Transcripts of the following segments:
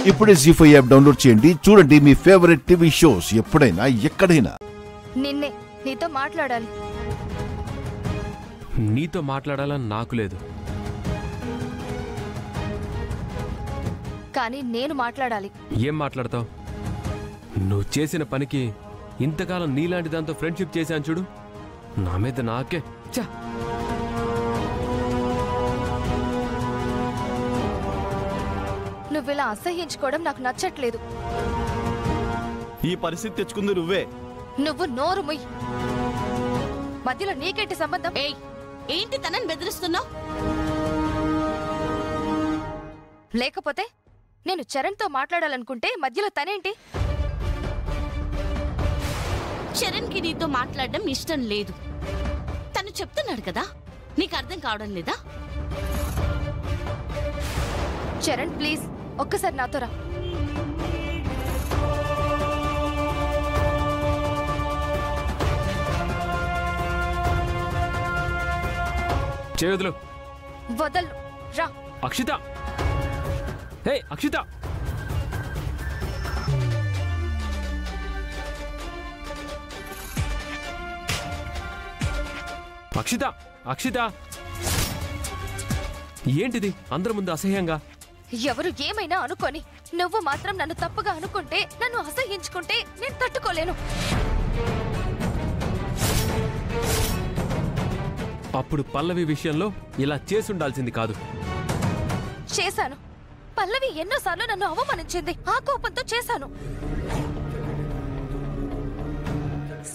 ఇప్పుడే జీ5 app download చేయండి. చూడండి మీ ఫేవరెట్ టీవీ షోస్ ఎప్పుడైనా ఎక్కడైనా. నిన్నే నీతో మాట్లాడాలి. నీతో మాట్లాడాలని నాకు లేదు, కానీ నేను మాట్లాడాలి. ఏం మాట్లాడతావు? నువ్వు చేసిన పనికి ఇంతకాలం నీలాంటి దాంతో ఫ్రెండ్షిప్ చేశాను చూడు, నా మీద నాకే చా. నువ్విలా అసహ్యించుకోవడం నాకు నచ్చట్లేదు. ఈ పరిస్థితి తెచ్చుకుంది నువ్వే. నువ్వు నోరు ముయ్. మధ్యలో నీకేంటి సంబంధం? ఏంటి తనని బెదిరిస్తున్నావు? లేకపోతే నేను చరణ్తో మాట్లాడాలనుకుంటే మధ్యలో తనేంటి? చరణ్కి నీతో మాట్లాడడం ఇష్టం లేదు. తను చెప్తున్నాడు కదా, నీకు అర్థం కావడం లేదా? చరణ్ ప్లీజ్ ఒక్కసారి నాతో రా. చేయదులు. వదలు రా. అక్షిత, హే అక్షిత, అక్షిత, అక్షిత, ఏంటిది అందరి ముందు అసహ్యంగా? ఎవరు ఏమైనా అనుకొని నువ్వు మాత్రం నన్ను తప్పుగా అనుకుంటే, నన్ను అసహ్యించుకుంటే నేను తట్టుకోలేను. అప్పుడు పల్లవి విషయంలో ఇలా చేసుండాల్సింది కాదు. చేశాను. పల్లవి ఎన్నోసార్లు నన్ను అవమానించింది. ఆ కోపంతో చేశాను.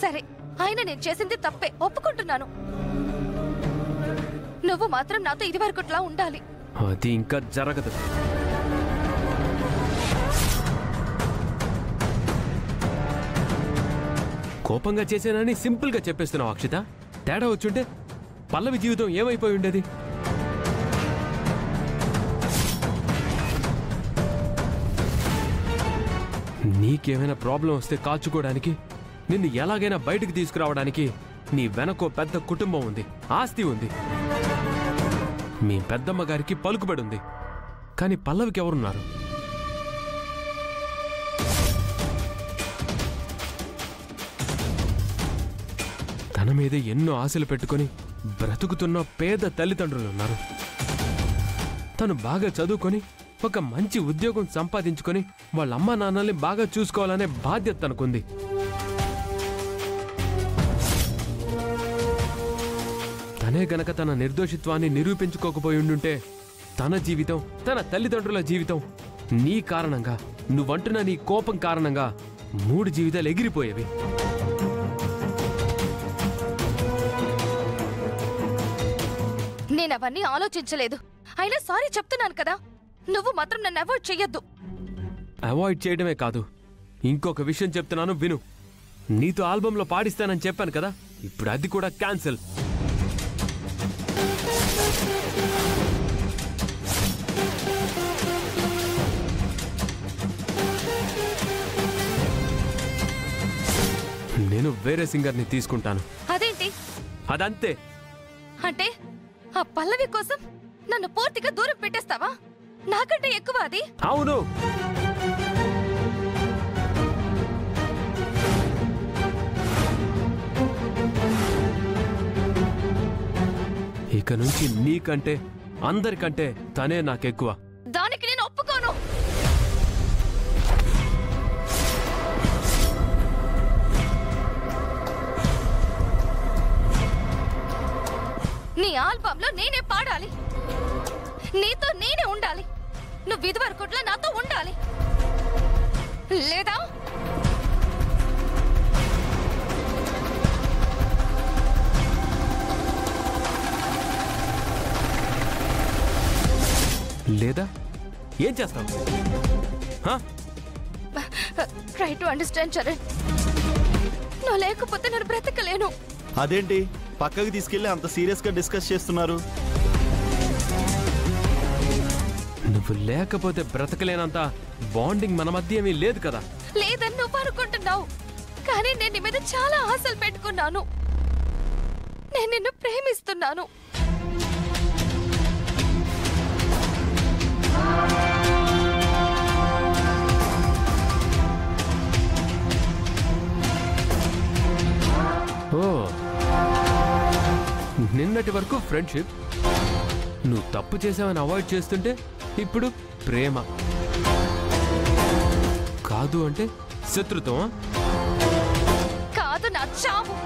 సరే, ఆయన నేను చేసింది తప్పే ఒప్పుకుంటున్నాను. నువ్వు మాత్రం నాతో ఇది వరకుట్లా ఉండాలి. అది ఇంకా జరగదు. కోపంగా చేశానని సింపుల్ గా చెప్పేస్తున్నావు అక్షిత. తేడా వచ్చుంటే పల్లవి జీవితం ఏమైపోయి ఉండేది? నీకేమైనా ప్రాబ్లం వస్తే కాచుకోవడానికి, నిన్ను ఎలాగైనా బయటికి తీసుకురావడానికి నీ వెనకో పెద్ద కుటుంబం ఉంది, ఆస్తి ఉంది, మీ పెద్దమ్మ గారికి పలుకుబడి ఉంది. కానీ పల్లవికి ఎవరున్నారు? తన మీద ఎన్నో ఆశలు పెట్టుకుని బ్రతుకుతున్న పేద తల్లిదండ్రులున్నారు. తను బాగా చదువుకొని ఒక మంచి ఉద్యోగం సంపాదించుకొని వాళ్ళ అమ్మా నాన్నల్ని బాగా చూసుకోవాలనే బాధ్యత తనకుంది. తనే గనక తన నిర్దోషిత్వాన్ని నిరూపించుకోకపోయి ఉండుంటే తన జీవితం, తన తల్లిదండ్రుల జీవితం నీ కారణంగా, నువ్వంటున్న నీ కోపం కారణంగా 3 జీవితాలు ఎగిరిపోయేవి. నేనవన్నీ ఆలోచించలేదు. అయినా సారీ చెప్తున్నాను కదా. నువ్వు మాత్రం నన్ను అవాయిడ్ చెయ్యొద్దు. అవాయిడ్ చేయడమే కాదు, ఇంకొక విషయం చెప్తున్నాను విను. నీతో ఆల్బంలో పాడిస్తానని చెప్పాను కదా, ఇప్పుడు అది కూడా క్యాన్సిల్. నేను వేరే సింగర్ని తీసుకుంటాను. అదేంటి? అదంతే. అంటే ఆ పల్లవి కోసం నన్ను పూర్తిగా దూరం పెట్టేస్తావా? నాకంటే ఎక్కువ అది? అవును. ఇక నుంచి నీకంటే, అందరికంటే తనే నాకెక్కువ. దానికి నేను ఒప్పుకోను. నీ ఆల్బంలో నేనే పాడాలి, నీతో నేనే ఉండాలి, నువ్వు ఇదివరకుట్లా నాతో ఉండాలి, లేదా? లేదా ఏం చేస్తావు? Try to understand Charan. నువ్వు లేకపోతే నేను బ్రతకలేను. అదేంటి పక్కకి తీసుకెళ్లి అంత సీరియస్ గా డిస్కస్ చేస్తున్నారు? నువ్వు లేకపోతే బ్రతకలేనంత బాండింగ్ మన మధ్య ఏమీ లేదు కదా. లేదని నువ్వు అనుకుంటున్నావు, కానీ నేను నీ మీద చాలా ఆశలు పెట్టుకున్నాను. నేను నిన్ను ప్రేమిస్తున్నాను. మొన్నటి వరకు ఫ్రెండ్షిప్, నువ్వు తప్పు చేసావని అవాయిడ్ చేస్తుంటే ఇప్పుడు ప్రేమ, కాదు అంటే శత్రుత్వమా? కాదు, నా చావు.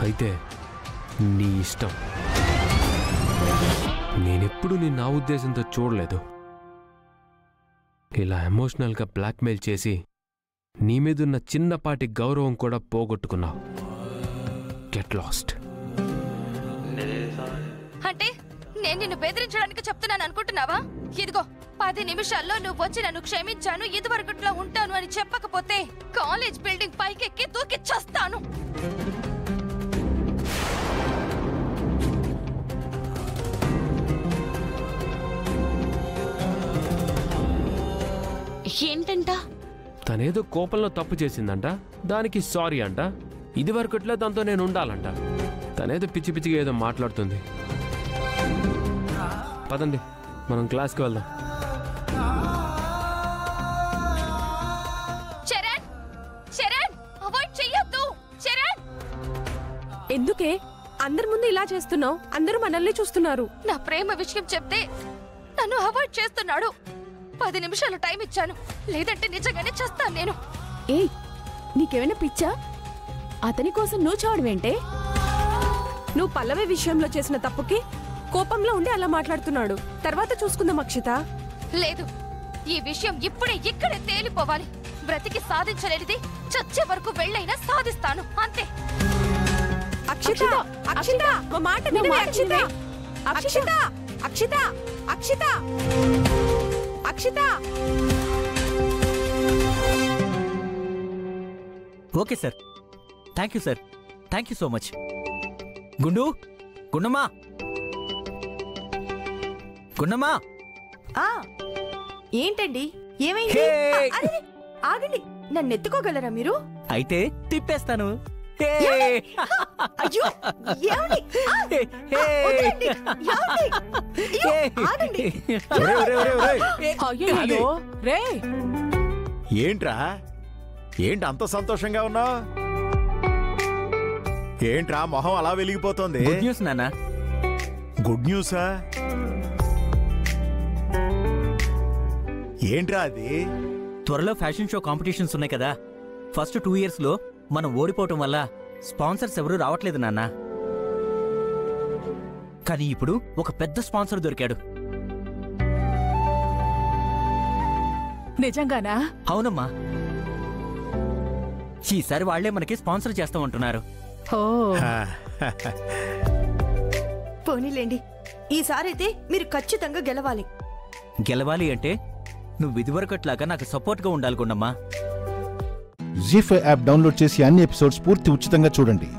అయితే నీ ఇష్టం. నేనెప్పుడు నీ నా ఉద్దేశంతో చూడలేదు. ఇలా ఎమోషనల్గా బ్లాక్మెయిల్ చేసి నీ మీదున్న చిన్నపాటి గౌరవం కూడా పోగొట్టుకున్నావు. Get lost. అంటే నేను నిన్ను బెదిరించడానికి చెప్తున్నాను అనుకుంటున్నావా? ఇదిగో 10 నిమిషాల్లో నువ్వు వచ్చి నన్ను క్షమించాను, ఇదివరకట్లా ఉంటాను అని చెప్పకపోతే కాలేజ్ బిల్డింగ్ పైకెక్కి దూకి చస్తాను. ఏంటంట? తనేదో కోపంలో తప్పు చేసిందంట, దానికి సారీ అంట. ఇదివరకట్లా దాంతో నేను ఉండాలంట. తనేదో పిచ్చి పిచ్చిగా ఏదో మాట్లాడుతుంది. పదండి, మనం క్లాస్కి వెళ్దాం. చరణ్, చరణ్, అవాయిడ్ చెయ్యొద్దు. చరణ్, ఎందుకే అందరి ముందు ఇలా చేస్తున్నావు? అందరూ మనల్ని చూస్తున్నారు. నా ప్రేమ విషయం చెప్తే నన్ను అవాయిడ్ చేస్తున్నాడు. 10 నిమిషాలు టైం ఇచ్చాను, లేదంటే నిజంగానే చేస్తాను నేను. ఏయ్, నీకేమైనా పిచ్చా? అతని కోసం నువ్వు చావడమేంటే? నువ్వు పల్లవి విషయంలో చేసిన తప్పుకి కోపంలో ఉండి అలా మాట్లాడుతున్నాడు. తర్వాత చూసుకుందాం అక్షిత. లేదు, ఈ విషయం ఇప్పుడే ఇక్కడే తేలిపోవాలి. బ్రతికి సాధించలేనిది చచ్చే వరకు వెళ్ళైనా సాధిస్తాను, అంతే. అక్షిత, అక్షిత, మా మాట వినవే Akshita. Akshita, Akshita, Akshita, Akshita. Okay sir, thank you sir, thank you so much. గుండు, గుండమ్మా, గుండమ్మా. ఏంటండి, ఏమైంది? అరే, ఆగండి, నన్ను ఎత్తుకోగలరా మీరు? అయితే తిప్పేస్తాను. అయ్యో, ఏమండి? వదలండి, ఏమండి? అయ్యో, ఆగండి. అయ్యో, రే. ఏంట్రా, ఏంటి అంత సంతోషంగా ఉన్నావు? ఏంట్రా మొహం అలా వెలిగిపోతుంది? గుడ్ న్యూస్ నాన్న. గుడ్ న్యూసా? ఏంట్రా అది? త్వరలో ఫ్యాషన్ షో కాంపిటీషన్స్ ఉన్నాయి కదా. ఫస్ట్ 2 years లో మనం ఓడిపోవటం వల్ల స్పాన్సర్స్ ఎవరూ రావట్లేదు నాన్న. కానీ ఇప్పుడు ఒక పెద్ద స్పాన్సర్ దొరికాడు. నిజంగానా? అవునమ్మా, ఈసారి వాళ్లే మనకి స్పాన్సర్ చేస్తామంటున్నారు. పోనీలేండి, ఈసారైతే మీరు ఖచ్చితంగా గెలవాలి. గెలవాలి అంటే నువ్వు ఇదివరకట్లాగా నాకు సపోర్ట్గా ఉండాలి గుండమ్మా. జీ5 యాప్ డౌన్లోడ్ చేసి అన్ని ఎపిసోడ్స్ పూర్తి ఉచితంగా చూడండి.